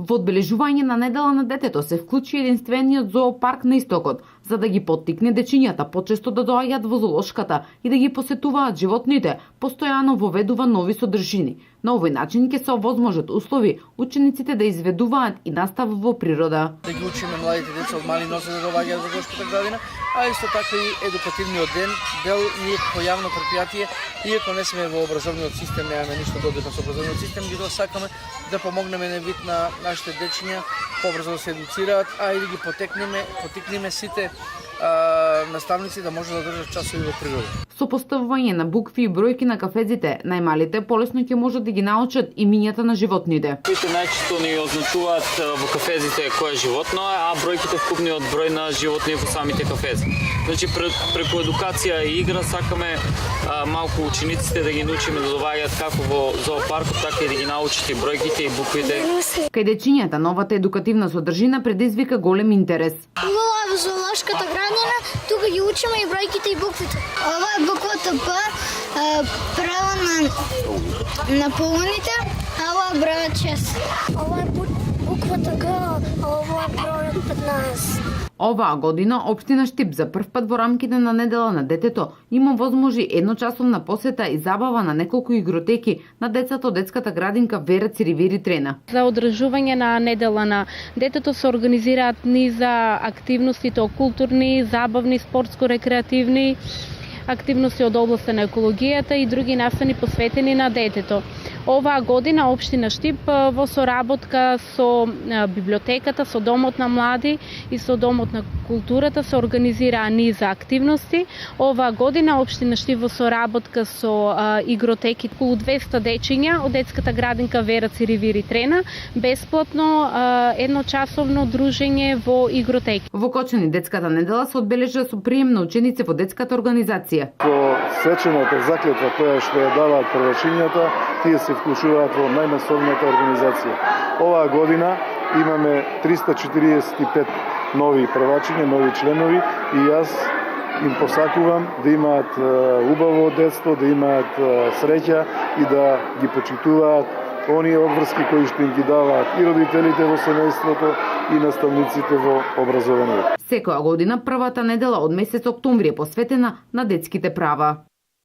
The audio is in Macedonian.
Во одбележување на недела на детето се вклучи единствениот зоопарк на Истокот, за да ги поттикне дечињата почесто да доаѓаат во зоолошката и да ги посетуваат животните, постојано воведува нови содржини. На овој начин ќе се овозможат услови учениците да изведуваат и настава во природа. Да ги учиме младите деца од мали нозе да доаѓаат во зоолошката градина, а исто така и едукативниот дел ние како јавно предпријатие, иако не сме во образовниот систем, немаме ништо добитно со образовниот систем, ги сакаме да помогнеме на вид на нашите дечиња побрзо да се едуцираат, а и да ги потикнеме сите наставници да може да држат часови во природа. Со поставување на букви и бројки на кафедзите, најмалите полесно ќе можат да ги научат имињата на животните. Коите најчесто ни означуваат во кафезите кое животно е, а бројките вкупниот број на животни во самите кафези. Значи преку едукација и игра сакаме малку учениците да ги научиме да доаѓаат како во зоопаркот, така и да ги научат и бројките и буквите. Кај дечињата новата едукативна содржина предизвика голем интерес. Во зоолошката градина тука ги учиме и бројките и буквите. Ова е буквата П, право на полуните, а ова е бројот 6. Ова е буквата Г, а ова е бројот 15. Оваа година општина Штип за прв пат во рамките на недела на детето има возможи едночасовна посета и забава на неколку игротеки на децата од детската градинка Вера Циривери Трена. За одржување на недела на детето се организираат низа активностите културни, забавни, спортско-рекреативни активности од областа на екологијата и други настани посветени на детето. Оваа година општина Штип во соработка со библиотеката, со домот на млади и со домот на културата се организираа низа активности. Оваа година општина Штип во соработка со игротеки околу 200 дечиња од детската градинка Вера Циривери Трена бесплатно едночасовно дружење во игротеки. Во Кочани детската недела се одбележа со прием на ученици во детската организација. Во свечената заклетва која што ја даваат првачињата, тие се вклучуваат во најмасовната организација. Оваа година имаме 345 нови првачиња, нови членови и јас им посакувам да имаат убаво детство, да имаат среќа и да ги почитуваат оние обврски кои што им ги даваат и родителите во семејството и наставниците во образованието. Секоја година првата недела од месец октомври е посветена на детските права.